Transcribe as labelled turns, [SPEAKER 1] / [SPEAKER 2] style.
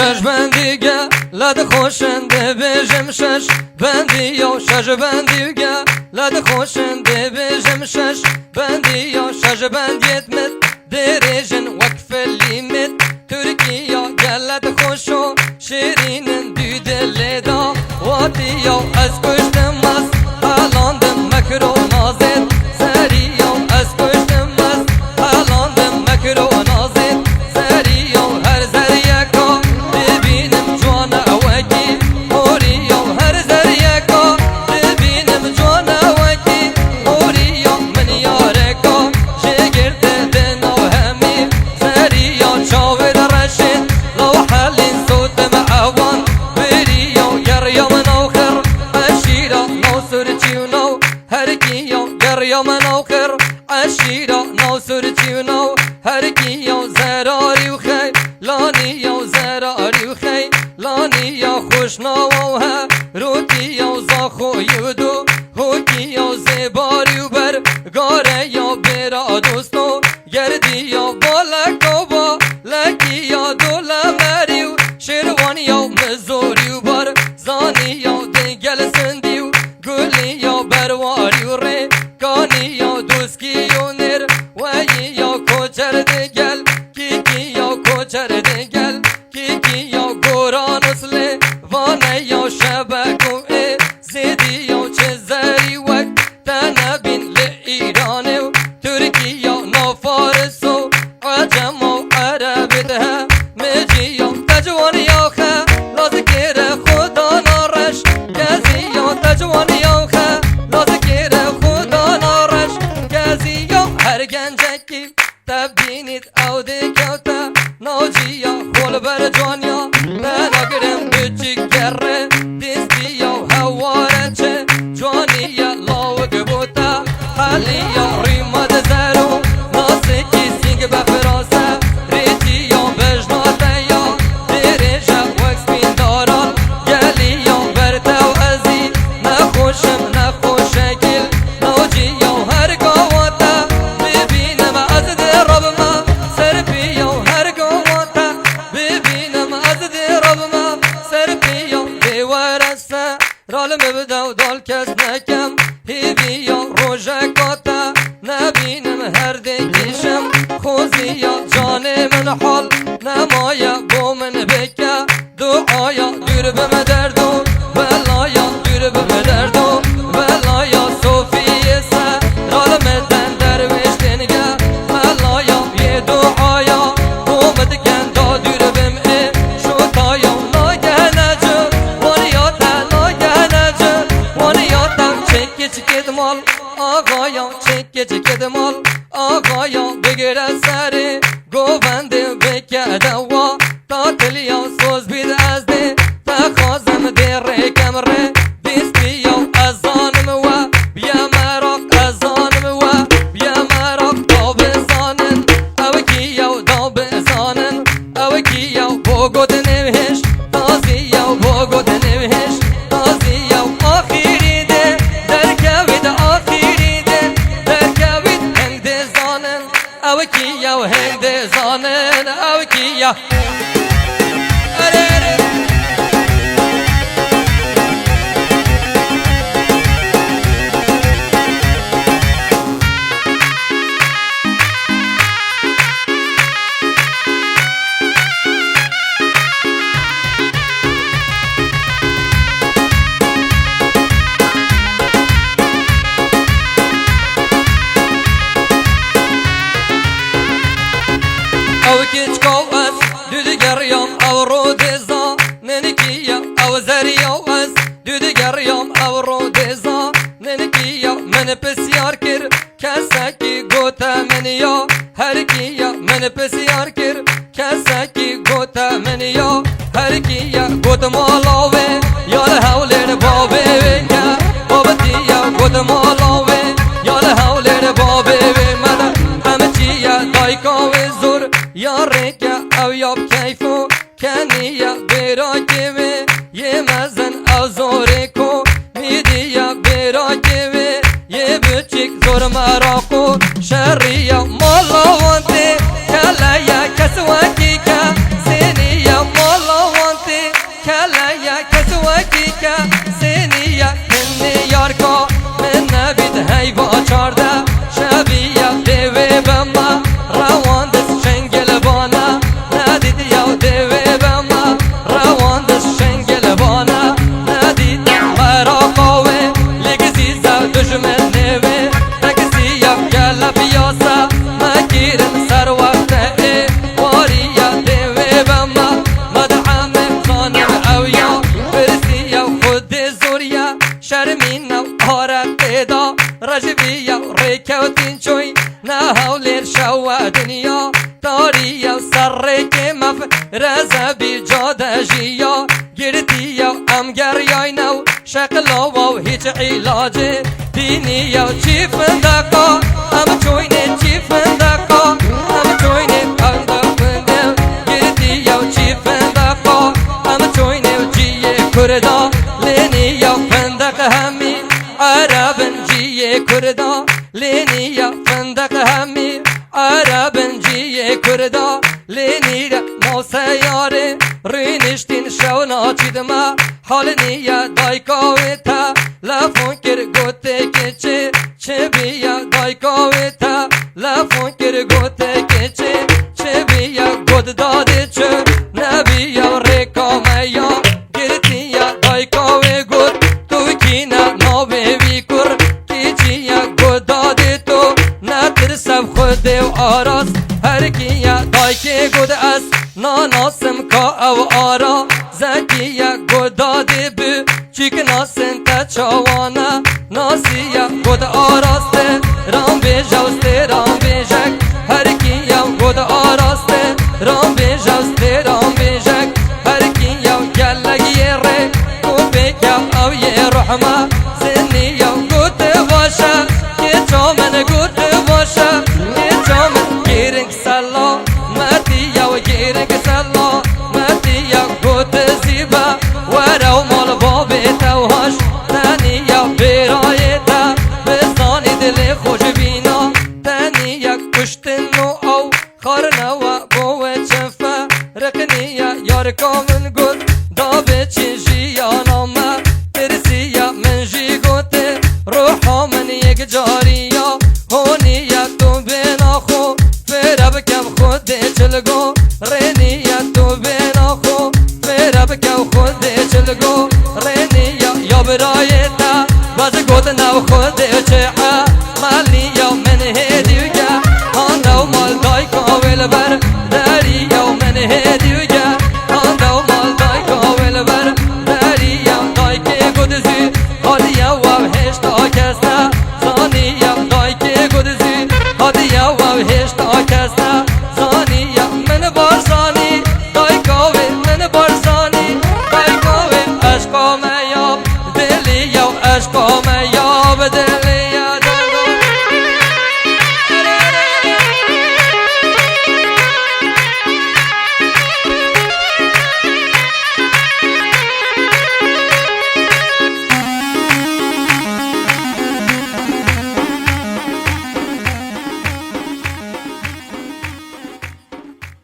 [SPEAKER 1] شش بندیگه لد خوشنده بجم شش بندیا شش بندیگه لد خوشنده بجم شش بندیا شش بندیت مت درجن وقف لیمت ترکیا گلد خوشو شیرینن دیده لیدا واتیا از کشتم از حالاندم مکرو نازد سریا از کشتم از حالاندم مکرو نازد سریا هر زریکا ببینم جوان اوکی موریا هر زریکا ببینم جوان اوکی موریا من یارکا شگرد دنا همی سریا چاوه درشن لو حالین صوت معوان بریا گریا من آخر عشیرا نو سرچیو نو هرکیا گریا من آخر عشیرا نو سرچیو نو هرکیا زراری و خی لانیا زراری و خی لانیا خوش نوها روکیا زاخو یودو هوکیا زباری و بر گاره یا برا دوستو گردیا بالکو با لکیا دولا مریو شیروانیا مزوری و بر زانیا دنگل سندیو گلیا برواری و ری کانیا دوسکیو نر ویا کوچر دنگل کیکیا کوچر دنگل کیکیا گوران اصله وانیا شبکو ای زیدیا چه زری وقت تنبین لإیرانو ترکیا نو فارسو عجم و عرب ده مجیا تجوانیا خه لازکر خدا نارش گزیا تجوانیا خه لازکر خدا نارش گزیا هر گنجکی تبدینید او دکوتا ناجیا خول بر جوانیا نناگرم بچک گره دستیا هواره چه جوانیا لاوگ بوتا حالیا ریماد زرو ناسکی سینگ بفراسه ریجیا بجناتیا دیرجا وکس بین دارال گلیا برتو ازی نخوشم نخوشگل نوجیا هر گواتا ببینم از دربما سرپیا هر گواتا ببینم از دربما سرپیا دیوارسه رالم بدو دال کس نکم هیبیا روژکاتا نبینم هر دنگیشم خوزیا جان من حال نمایا بو من بکه دعایا دور بم دردو بلایا دور بم دردو بلایا صوفیه سه رالم دن درویش دنگه بلایا یه دعایا بومد گندا دور بم ای شوتایا ناگه نجو وانیاتا ناگه نجو وانیاتا چکه چکه مال آقایا چکه چکه مال آقایا بگیره سری گوونده بکه دوا تا تلیا سوز بید از ده تخوازم ده ریکم ره بیست بیا ازانم و بیا مراق ازانم و بیا مراق دا بزانن او کیا دا بزانن او کیا بگود نوهش تازیا بگود نوهش تازیا آخیری ده در کوید آخیری ده در کوید هند زانن او کیا هند زانن او کیا او کچ کوس دود گریام او رودزا ننکیا او زریاس دود گریام او رودزا ننکیا من پسیار کر کسکی گوتا منیا هر کیا من پسیار کر کسکی گوتا منیا هر کیا گوت مالاوه یال حولر بابه وکا بابتیا گوت مالاوه یال حولر بابه و من همه چیا دایکاوه زور یاره که او یاب کیفو کنیا برا که یه مزن او زوره کو میدیا برا که یه بچک زور مراکو شریا مالا وانته کلا یا کسواکی که سینیا مالا شو دنیا تاری سر که مف رزبی جاده جیا گردی ام گریای نو شکلا و هیچ علاج دینی چی فندقا ام چوینه چی فندقا ام چوینه فندق گردی چی فندقا ام چوینه جیه کردا لینی فندق همی عربن جیه کردا لینی فندق همی عربن جیه کردا لینی ما سیاره رینشتین شو ناچید ما حال نیه دایکاوی تا لفون کر گوته که چه بیا دایکاوی تا لفون کر گوته که چه بیا گود داده چه نبیا ریکامه یا گرتی یا دایکاوی گود تو کی نه ناوی وی کر کی چیا گود داده تو نترسم خود و آراز هر کیا دایکی گود از ناناسم کا او آرا زکیه گود داده بو چیک ناسن تا چوانا ناسیه گود آراسته رام بیجوسته رام بیجک هر کیا گود آراسته رام بیجوسته رام بیجک هر کیا گلگی ره کو بکم او یه رحمه زنیه گود باشه که چامن گود باشه که چامن گیرنگ سلا مدیه و گیرنگ سلا مدیه گود زیبا ورو مال بابی توهاش تنیه برای تا بزانی دل خوش بینا تنیه کشتن نو او خارنوا بوه چنفه رقنیه یار کامن گود دابه چنجی یانامه ترسیه من جی گوته روحا من یک جاریه هونیه تو بینا خو فرب کم خود چلگو رینیه تو بینا خو فرب کم خود چلگو رینیه یا برای تا باز گوت نو خود چه مالی یا من هدیگه ها نو مال دای کاول بر